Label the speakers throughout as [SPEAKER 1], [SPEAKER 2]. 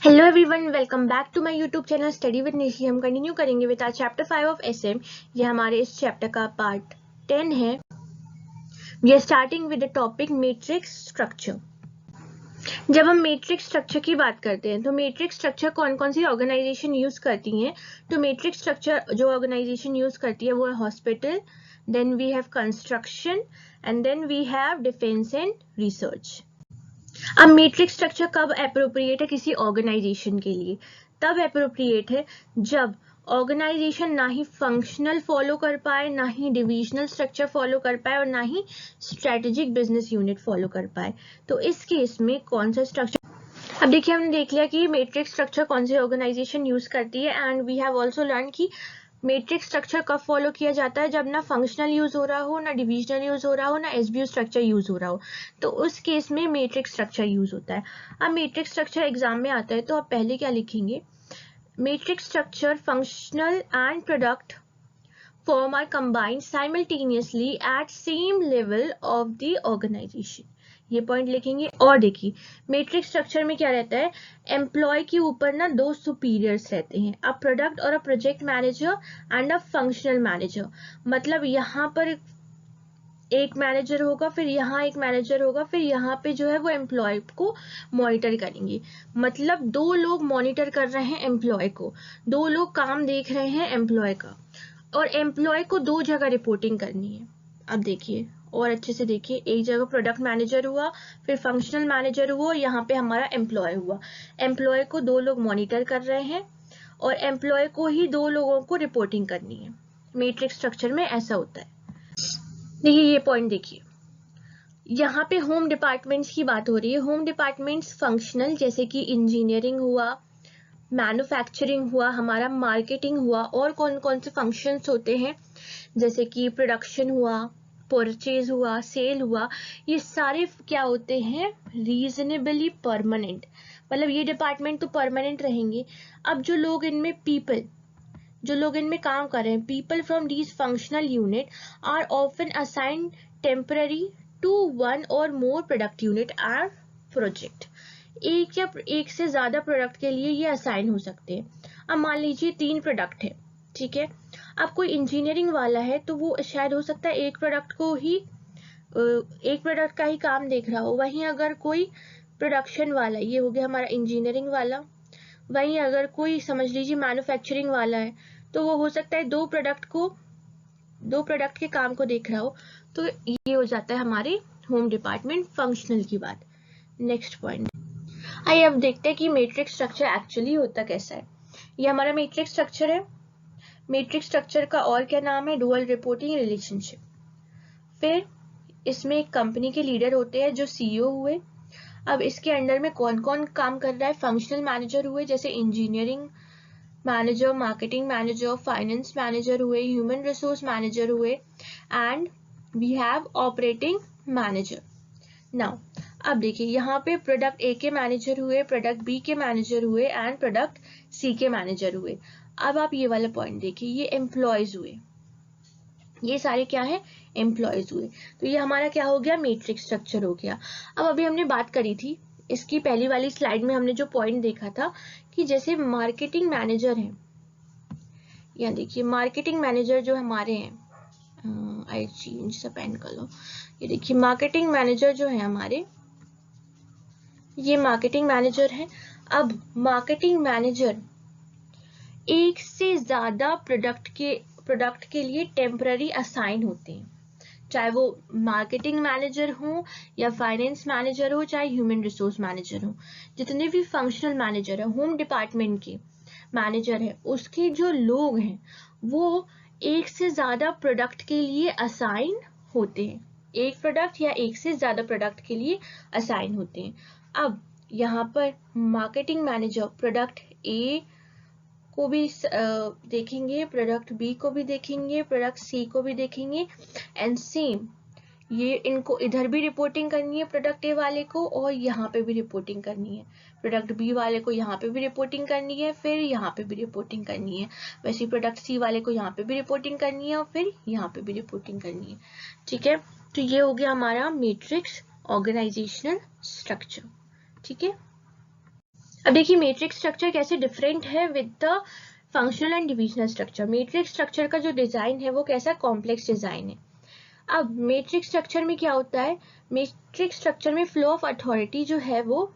[SPEAKER 1] Hello everyone, welcome back to my YouTube channel study with Nishi. हम continue करेंगे with our chapter 5 of SM. ये हमारे इस chapter का पार्ट 10 है। We are starting with the topic matrix structure. जब हम मैट्रिक्स स्ट्रक्चर की बात करते हैं तो मैट्रिक्स स्ट्रक्चर कौन कौन सी ऑर्गेनाइजेशन यूज करती हैं। तो मैट्रिक्स स्ट्रक्चर जो ऑर्गेनाइजेशन यूज करती है वो है hospital, then we have construction and then we have defence and research. अब मैट्रिक्स स्ट्रक्चर कब एप्रोप्रिएट है किसी ऑर्गेनाइजेशन के लिए? तब एप्रोप्रिएट है जब ऑर्गेनाइजेशन ना ही फंक्शनल फॉलो कर पाए, ना ही डिविजनल स्ट्रक्चर फॉलो कर पाए और ना ही स्ट्रेटेजिक बिजनेस यूनिट फॉलो कर पाए। तो इस केस में कौन सा स्ट्रक्चर, अब देखिए हमने देख लिया कि मैट्रिक्स स्ट्रक्चर कौन सी ऑर्गेनाइजेशन यूज करती है and we have also learn कि मैट्रिक्स स्ट्रक्चर कब फॉलो किया जाता है, जब ना फंक्शनल यूज हो रहा हो, ना डिविजनल यूज हो रहा हो, ना एसबीयू स्ट्रक्चर यूज हो रहा हो। तो उस केस में मैट्रिक्स स्ट्रक्चर यूज होता है। अब मैट्रिक्स स्ट्रक्चर एग्जाम में आता है तो आप पहले क्या लिखेंगे? Matrix structure functional and product form are combined simultaneously at same level of the organization। ये पॉइंट लिखेंगे। और देखिए मैट्रिक्स स्ट्रक्चर में क्या रहता है, एम्प्लॉय के ऊपर ना दो सुपीरियर्स रहते हैं, अ प्रोडक्ट और अ project manager and a functional manager. मतलब यहाँ पर एक मैनेजर होगा, फिर यहाँ एक मैनेजर होगा, फिर यहाँ पे जो है वो एम्प्लॉय को मॉनिटर करेंगे। मतलब दो लोग मॉनिटर कर रहे हैं एम्प्लॉय को, दो लोग काम देख रहे हैं एम्प्लॉय का, और एम्प्लॉय को दो जगह रिपोर्टिंग करनी है। अब देखिए और अच्छे से देखिए, एक जगह प्रोडक्ट मैनेजर हुआ, फिर फंक्शनल मैनेजर हुआ, और यहाँ पे हमारा एम्प्लॉय हुआ। एम्प्लॉय को दो लोग मॉनिटर कर रहे हैं और एम्प्लॉय को ही दो लोगों को रिपोर्टिंग करनी है। मैट्रिक्स स्ट्रक्चर में ऐसा होता है। देखिए ये पॉइंट देखिए, यहाँ पे होम डिपार्टमेंट्स की बात हो रही है। होम डिपार्टमेंट्स फंक्शनल जैसे कि इंजीनियरिंग हुआ, मैन्युफैक्चरिंग हुआ, हमारा मार्केटिंग हुआ, और कौन कौन से फंक्शंस होते हैं जैसे कि प्रोडक्शन हुआ, परचेज हुआ, सेल हुआ। ये सारे क्या होते हैं? Reasonably permanent. मतलब ये डिपार्टमेंट तो परमानेंट रहेंगे। अब जो लोग इनमें काम कर रहे हैं, people from these functional unit are often assign temporary to one or more product unit or project. एक या एक से ज्यादा प्रोडक्ट के लिए ये असाइन हो सकते हैं। अब मान लीजिए 3 प्रोडक्ट है, ठीक है। अब कोई इंजीनियरिंग वाला है तो वो शायद हो सकता है एक प्रोडक्ट का ही काम देख रहा हो। वहीं अगर कोई प्रोडक्शन वाला, ये हो गया हमारा इंजीनियरिंग वाला, वहीं अगर कोई समझ लीजिए मैन्युफैक्चरिंग वाला है तो वो हो सकता है दो प्रोडक्ट के काम को देख रहा हो। तो ये हो जाता है हमारे होम डिपार्टमेंट फंक्शनल की बात। नेक्स्ट पॉइंट, आइए अब देखते हैं कि मैट्रिक्स स्ट्रक्चर एक्चुअली होता कैसा है। ये हमारा मैट्रिक्स स्ट्रक्चर है। मैट्रिक्स स्ट्रक्चर का और क्या नाम है? Dual reporting relationship. फिर इसमें एक कंपनी के लीडर होते हैं जो सीईओ हुए। अब इसके अंडर में कौन कौन काम कर रहा है? फंक्शनल मैनेजर हुए जैसे engineering manager, marketing manager, finance manager हुए, ह्यूमन रिसोर्स मैनेजर हुए, and we have operating manager. Now अब देखिए यहाँ पे प्रोडक्ट ए के मैनेजर हुए, प्रोडक्ट बी के मैनेजर हुए एंड प्रोडक्ट सी के मैनेजर हुए। अब आप ये वाला पॉइंट देखिए, ये एम्प्लॉयज हुए, ये सारे क्या है? एम्प्लॉयज हुए। तो ये हमारा क्या हो गया? मैट्रिक्स स्ट्रक्चर हो गया। अब अभी हमने बात करी थी इसकी पहली वाली स्लाइड में, हमने जो पॉइंट देखा था कि जैसे मार्केटिंग मैनेजर है, यहाँ देखिए मार्केटिंग मैनेजर जो हमारे हैं, I change the pen colour. ये देखिए मार्केटिंग मैनेजर जो है हमारे, ये मार्केटिंग मैनेजर है। अब मार्केटिंग मैनेजर एक से ज्यादा प्रोडक्ट के लिए टेम्पररी असाइन होते हैं, चाहे वो मार्केटिंग मैनेजर हो या फाइनेंस मैनेजर हो, चाहे ह्यूमन रिसोर्स मैनेजर हो। जितने भी फंक्शनल मैनेजर है, होम डिपार्टमेंट के मैनेजर है, उसके जो लोग हैं वो एक से ज्यादा प्रोडक्ट के लिए असाइन होते हैं। एक प्रोडक्ट या एक से ज्यादा प्रोडक्ट के लिए असाइन होते हैं। अब यहाँ पर मार्केटिंग मैनेजर प्रोडक्ट ए को भी देखेंगे, प्रोडक्ट बी को भी देखेंगे, प्रोडक्ट सी को भी देखेंगे, एंड सेम ये इनको इधर भी रिपोर्टिंग करनी है प्रोडक्ट ए वाले को, और यहाँ पे भी रिपोर्टिंग करनी है प्रोडक्ट बी वाले को, यहाँ पे भी रिपोर्टिंग करनी है, फिर यहाँ पे भी रिपोर्टिंग करनी है। वैसे प्रोडक्ट सी वाले को यहाँ पे भी रिपोर्टिंग करनी है और फिर यहाँ पे भी रिपोर्टिंग करनी है। ठीक है, तो ये हो गया हमारा मैट्रिक्स ऑर्गेनाइजेशनल स्ट्रक्चर। ठीक है, अब देखिए मैट्रिक्स स्ट्रक्चर कैसे डिफरेंट है with the functional and divisional structure. Matrix structure का जो डिजाइन है वो कैसा कॉम्प्लेक्स डिजाइन है। अब मैट्रिक्स स्ट्रक्चर में क्या होता है, मैट्रिक्स स्ट्रक्चर में फ्लो ऑफ अथॉरिटी जो है वो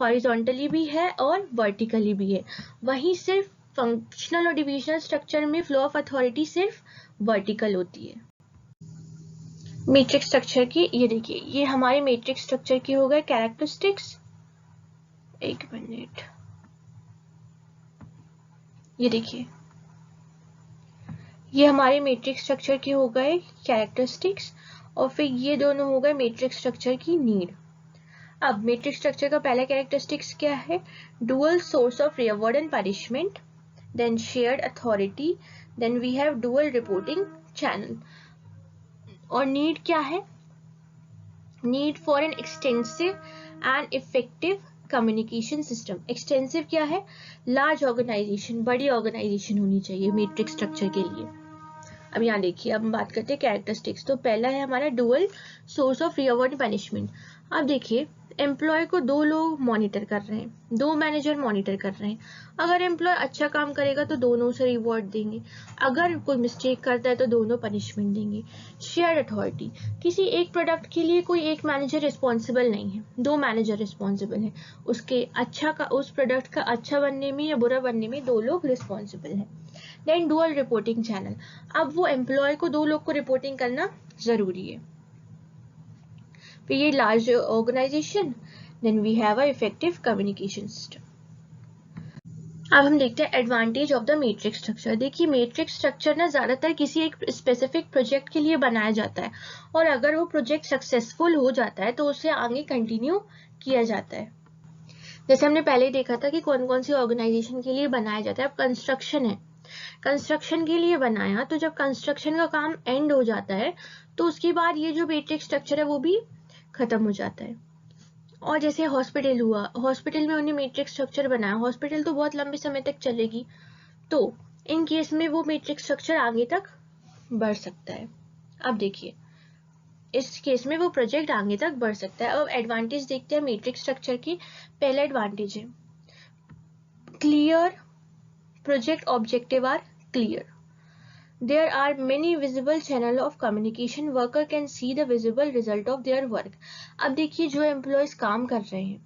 [SPEAKER 1] हॉरिजॉन्टली भी है और वर्टिकली भी है। वहीं सिर्फ फंक्शनल और डिविजनल स्ट्रक्चर में फ्लो ऑफ अथॉरिटी सिर्फ वर्टिकल होती है। मैट्रिक्स स्ट्रक्चर की ये देखिए, ये हमारे मैट्रिक्स स्ट्रक्चर की हो गए कैरेक्टरिस्टिक्स। एक मिनट, ये देखिए, ये हमारे मैट्रिक्स स्ट्रक्चर के हो गए कैरेक्टरिस्टिक्स और फिर ये दोनों हो गए मैट्रिक्स स्ट्रक्चर की नीड। अब मैट्रिक्स स्ट्रक्चर का पहला कैरेक्टरिस्टिक्स क्या है, dual source of reward and punishment, then shared authority, then we have dual reporting channel. और नीड क्या है, need for an extensive and effective communication system. Extensive क्या है, लार्ज ऑर्गेनाइजेशन, बड़ी ऑर्गेनाइजेशन होनी चाहिए मैट्रिक्स स्ट्रक्चर के लिए। अब यहाँ देखिए, अब हम बात करते हैं कैरेक्टरिस्टिक्स। तो पहला है हमारा dual source of reward punishment. अब देखिए, एम्प्लॉय को दो लोग मॉनिटर कर रहे हैं, दो मैनेजर मॉनिटर कर रहे हैं। अगर एम्प्लॉय अच्छा काम करेगा तो दोनों उसे रिवॉर्ड देंगे, अगर कोई मिस्टेक करता है तो दोनों पनिशमेंट देंगे। शेयर्ड अथॉरिटी, किसी एक प्रोडक्ट के लिए कोई एक मैनेजर रिस्पॉन्सिबल नहीं है, दो मैनेजर रिस्पॉन्सिबल है। उसके अच्छा का, उस प्रोडक्ट का अच्छा बनने में या बुरा बनने में दो लोग रिस्पॉन्सिबल हैं। देन डुअल रिपोर्टिंग चैनल, अब वो एम्प्लॉय को दो लोग को रिपोर्टिंग करना जरूरी है। फिर ये large organisation, then we have a effective communication system. अब हम देखते हैं advantage of the matrix structure. देखिए मैट्रिक्स स्ट्रक्चर ना ज्यादातर किसी एक स्पेसिफिक प्रोजेक्ट के लिए बनाया जाता है और अगर वो प्रोजेक्ट सक्सेसफुल हो जाता है तो उसे आगे कंटिन्यू किया जाता है। जैसे हमने पहले ही देखा था कि कौन कौन सी ऑर्गेनाइजेशन के लिए बनाया जाता है। अब कंस्ट्रक्शन है, कंस्ट्रक्शन के लिए बनाया, तो जब कंस्ट्रक्शन का काम एंड हो जाता है तो उसके बाद ये जो मैट्रिक्स स्ट्रक्चर है वो भी खत्म हो जाता है। और जैसे हॉस्पिटल हुआ, हॉस्पिटल में उन्हें मैट्रिक्स स्ट्रक्चर बनाया, हॉस्पिटल तो बहुत लंबे समय तक चलेगी, तो इन केस में वो मैट्रिक्स स्ट्रक्चर आगे तक बढ़ सकता है। अब देखिए, इस केस में वो प्रोजेक्ट आगे तक बढ़ सकता है। अब एडवांटेज देखते हैं मैट्रिक्स स्ट्रक्चर की। पहला एडवांटेज है clear, project objective are clear, there are many visible channel of communication, worker can see the visible result of their work। अब देखिए, जो एम्प्लॉयज काम कर रहे हैं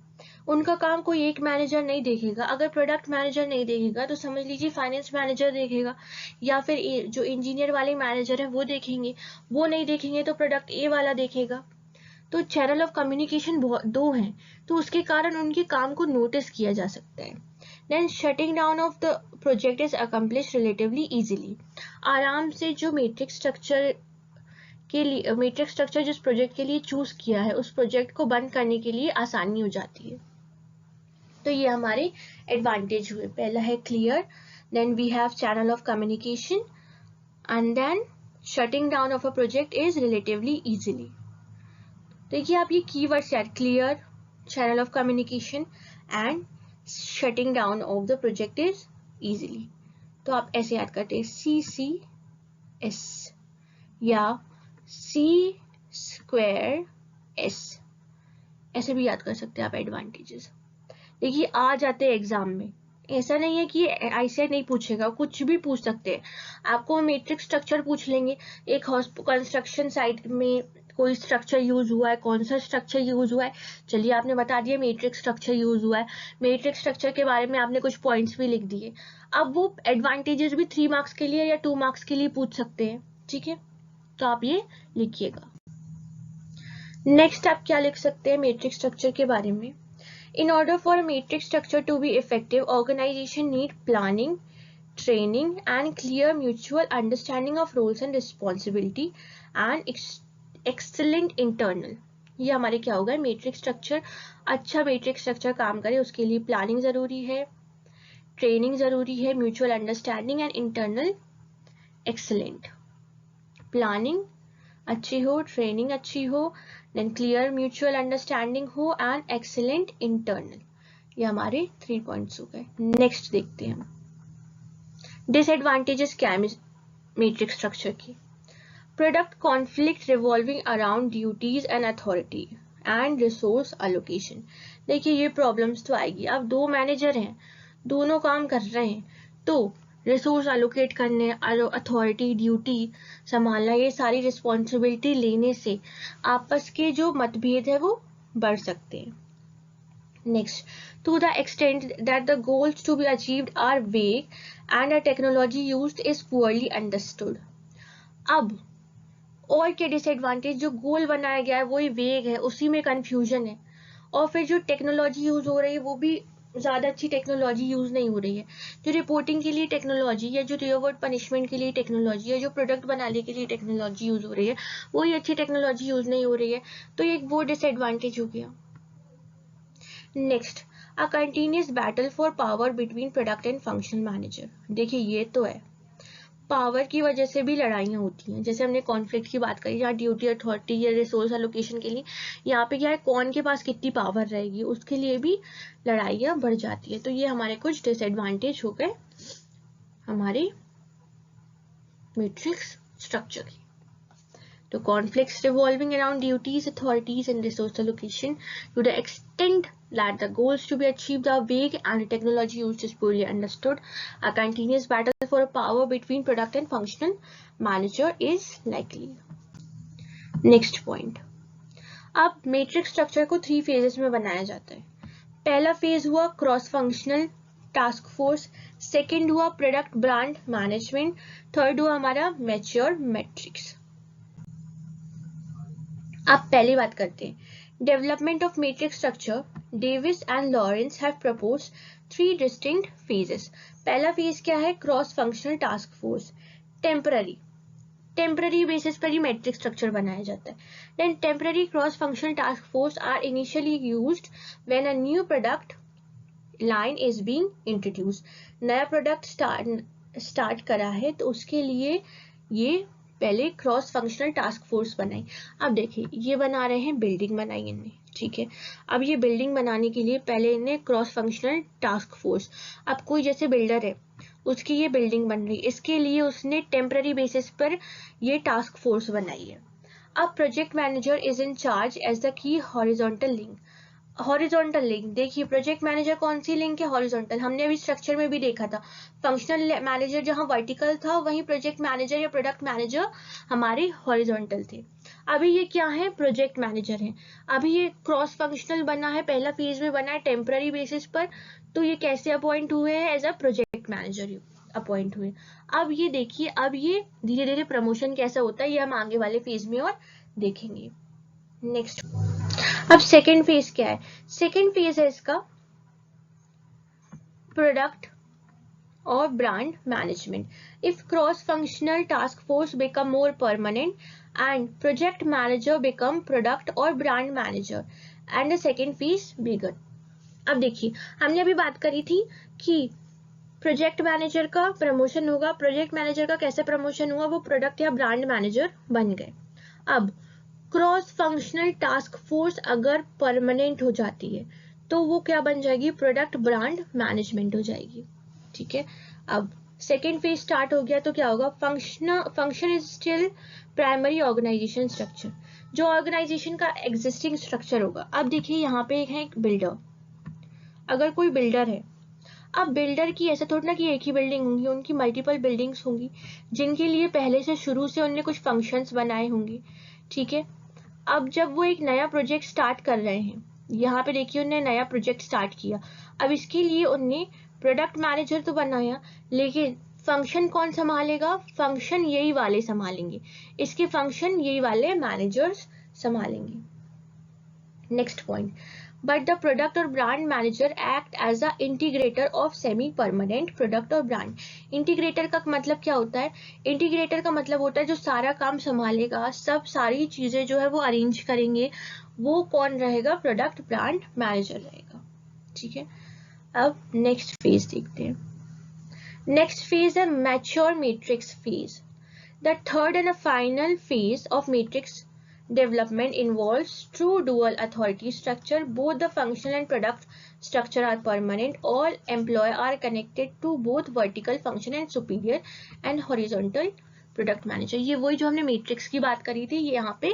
[SPEAKER 1] उनका काम कोई एक मैनेजर नहीं देखेगा। अगर प्रोडक्ट मैनेजर नहीं देखेगा तो समझ लीजिए फाइनेंस मैनेजर देखेगा, या फिर जो इंजीनियर वाले मैनेजर है वो देखेंगे। वो नहीं देखेंगे तो प्रोडक्ट ए वाला देखेगा। तो चैनल ऑफ कम्युनिकेशन दो हैं, तो उसके कारण उनके काम को नोटिस किया जा सकता है। Then shutting down of the project is accomplish relatively easily. आराम से जो मैट्रिक्स स्ट्रक्चर के लिए, मैट्रिक्स स्ट्रक्चर जिस प्रोजेक्ट के लिए चूज किया है उस प्रोजेक्ट को बंद करने के लिए आसानी हो जाती है। तो ये हमारे एडवांटेज हुए। पहला है clear, then we have channel of communication, and then shutting down of a project is relatively easily. देखिए आप ये कीवर्ड्स याद, clear, channel of communication and shutting down of the project is easily. तो आप ऐसे याद करते हैं CCS या C²S, ऐसे भी याद कर सकते हैं आप एडवांटेजेस। देखिए आ जाते हैं एग्जाम में, ऐसा नहीं है कि ICAT नहीं पूछेगा, कुछ भी पूछ सकते हैं। आपको मैट्रिक्स स्ट्रक्चर पूछ लेंगे, एक कंस्ट्रक्शन साइट में कोई स्ट्रक्चर यूज हुआ है, कौन सा स्ट्रक्चर यूज हुआ है, चलिए आपने बता दिया मैट्रिक्स स्ट्रक्चर यूज हुआ है। मैट्रिक्स स्ट्रक्चर के बारे में आपने कुछ पॉइंट्स भी लिख दिए। अब वो एडवांटेजेस भी 3 मार्क्स के लिए या 2 मार्क्स के लिए पूछ सकते हैं, ठीक है, तो आप ये लिखिएगा। नेक्स्ट आप क्या लिख सकते हैं मैट्रिक्स स्ट्रक्चर के बारे में। In order for a matrix structure to be effective, organization need planning, training, and clear mutual understanding of roles and responsibility, and excellent internal। ये हमारे क्या होगा, मैट्रिक्स स्ट्रक्चर, अच्छा मैट्रिक्स स्ट्रक्चर काम करे उसके लिए प्लानिंग जरूरी है, ट्रेनिंग जरूरी है, mutual understanding and internal excellent. Planning अच्छी हो, ट्रेनिंग अच्छी हो, देन क्लियर म्यूचुअल अंडरस्टैंडिंग हो एंड एक्सीलेंट इंटरनल। ये हमारे 3 पॉइंट्स हो गए। नेक्स्ट देखते हैं हम डिसएडवांटेजेस क्या है मैट्रिक्स स्ट्रक्चर की। Product conflict revolving around duties and authority. And resource allocation. देखिए ये प्रॉब्लम्स तो आएगी। अब दो मैनेजर हैं, दोनों काम कर रहे हैं, तो रिसोर्स अलोकेट करने, अथॉरिटी, ड्यूटी संभालना, ये सारी रिस्पॉन्सिबिलिटी लेने से आपस के जो मतभेद है वो बढ़ सकते हैं। Next, to the extent that the goals to be achieved are vague and the technology used is poorly understood. अब और क्या डिसएडवांटेज, जो गोल बनाया गया है वही वेग है, उसी में कंफ्यूजन है, और फिर जो टेक्नोलॉजी यूज हो रही है वो भी ज़्यादा अच्छी टेक्नोलॉजी यूज नहीं हो रही है। जो रिपोर्टिंग के लिए टेक्नोलॉजी, या जो रिवॉर्ड पनिशमेंट के लिए टेक्नोलॉजी, या जो प्रोडक्ट बनाने के लिए टेक्नोलॉजी यूज हो रही है वही अच्छी टेक्नोलॉजी यूज नहीं हो रही है, तो ये एक वो डिसएडवांटेज हो गया। Next, a continuous battle for power between product and function manager. देखिए ये तो है, पावर की वजह से भी लड़ाइयाँ होती हैं। जैसे हमने कॉन्फ्लिक्ट की बात करी, यहाँ ड्यूटी, अथॉरिटी या रिसोर्स एलोकेशन के लिए, यहाँ पे क्या है, कौन के पास कितनी पावर रहेगी उसके लिए भी लड़ाइयाँ बढ़ जाती है। तो ये हमारे कुछ डिसएडवांटेज हो गए हमारे मैट्रिक्स स्ट्रक्चर की। तो conflicts revolving around duties, authorities and resource allocation to the extent that the goals to be achieved are vague and the technology used is poorly understood. A continuous battle for power between product and functional manager is likely. Next point. अब matrix structure को 3 phases में बनाया जाता है। पहला phase हुआ cross functional task force, second हुआ product brand management, third हुआ हमारा मैच्योर मैट्रिक्स। अब पहली बात करते हैं development of matrix structure. Davis and Lawrence have proposed 3 distinct phases. पहला फेज क्या है, cross functional task force. Temporary basis पर ही मैट्रिक्स स्ट्रक्चर बनाया जाता है। Then temporary cross functional task force are initially used when a new product line is being introduced. नया product start करा है तो उसके लिए ये पहले क्रॉस फंक्शनल टास्क फोर्स बनाई। अब देखिए ये बना रहे हैं, बिल्डिंग बनाई इनने, ठीक है। अब ये बिल्डिंग बनाने के लिए पहले इन्हें क्रॉस फंक्शनल टास्क फोर्स, अब कोई जैसे बिल्डर है उसकी ये बिल्डिंग बन रही, इसके लिए उसने टेम्पररी बेसिस पर ये टास्क फोर्स बनाई है। अब project manager is in charge as the key horizontal link. Horizontal link, देखिए प्रोजेक्ट मैनेजर कौन सी लिंक है, हॉरिजॉन्टल। हमने अभी स्ट्रक्चर में भी देखा था, फंक्शनल मैनेजर जहां वर्टिकल था वहीं प्रोजेक्ट मैनेजर या प्रोडक्ट मैनेजर हमारे हॉरिजॉन्टल थे। अभी ये क्या है, प्रोजेक्ट मैनेजर है। अभी ये क्रॉस फंक्शनल बना है, पहला फेज में बना है टेम्पररी बेसिस पर, तो ये कैसे अपॉइंट हुए हैं, as a project manager appoint हुए। अब ये देखिए, अब ये धीरे धीरे प्रमोशन कैसा होता है ये हम आगे वाले फेज में और देखेंगे। नेक्स्ट, अब सेकेंड फेज क्या है, सेकेंड फेज है इसका प्रोडक्ट और brand management. If cross functional task force become more permanent and project manager become product और brand manager and the second phase began. अब देखिए हमने अभी बात करी थी कि प्रोजेक्ट मैनेजर का प्रमोशन होगा, प्रोजेक्ट मैनेजर का कैसे प्रमोशन हुआ, वो प्रोडक्ट या ब्रांड मैनेजर बन गए। अब क्रॉस फंक्शनल टास्क फोर्स अगर परमानेंट हो जाती है तो वो क्या बन जाएगी, प्रोडक्ट ब्रांड मैनेजमेंट हो जाएगी, ठीक है। अब सेकेंड फेज स्टार्ट हो गया तो क्या होगा, function is still primary organisation structure, जो ऑर्गेनाइजेशन का एग्जिस्टिंग स्ट्रक्चर होगा। अब देखिए यहाँ पे एक बिल्डर, अगर कोई बिल्डर है, अब बिल्डर की ऐसा थोड़ा ना कि एक ही बिल्डिंग होंगी, उनकी मल्टीपल बिल्डिंग्स होंगी जिनके लिए पहले से शुरू से उनने कुछ फंक्शंस बनाए होंगे, ठीक है। अब जब वो एक नया प्रोजेक्ट स्टार्ट कर रहे हैं, यहाँ पे देखिए उन्होंने नया प्रोजेक्ट स्टार्ट किया, अब इसके लिए उनने प्रोडक्ट मैनेजर तो बनाया, लेकिन फंक्शन कौन संभालेगा, फंक्शन यही वाले संभालेंगे, इसके फंक्शन यही वाले मैनेजर्स संभालेंगे। Next point, but the product और brand manager act as a integrator of semi permanent product और ब्रांड। इंटीग्रेटर का मतलब क्या होता है, इंटीग्रेटर का मतलब होता है जो सारा काम संभालेगा, सब सारी चीजें जो है वो अरेंज करेंगे, वो कौन रहेगा, प्रोडक्ट ब्रांड मैनेजर रहेगा, ठीक है। अब नेक्स्ट फेज देखते हैं। नेक्स्ट फेज है mature matrix phase. The third and final phase of matrix development involves true dual authority structure. Both the functional and product structure are permanent. All employees are connected to both vertical function and superior and horizontal product manager. ये वही जो हमने matrix की बात करी थी, ये यहाँ पे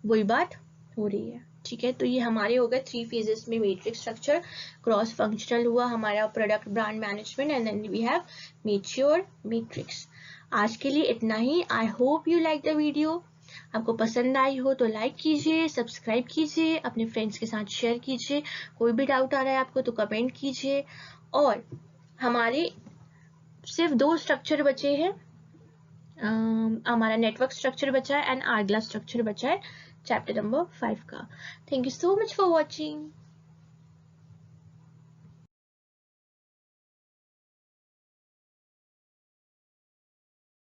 [SPEAKER 1] वही बात हो रही है। ठीक है, तो ये हमारे हो गए 3 phases में मैट्रिक्स स्ट्रक्चर. क्रॉस फंक्शनल हुआ हमारा product brand management, and then we have mature matrix. आज के लिए इतना ही. I hope you like the video. आपको पसंद आई हो तो लाइक कीजिए, सब्सक्राइब कीजिए, अपने फ्रेंड्स के साथ शेयर कीजिए. कोई भी डाउट आ रहा है आपको तो कमेंट कीजिए. और हमारे सिर्फ 2 स्ट्रक्चर बचे हैं. हमारा नेटवर्क स्ट्रक्चर बचा है एंड आर्गला स्ट्रक्चर बचा है चैप्टर नंबर 5 का. Thank you so much for watching.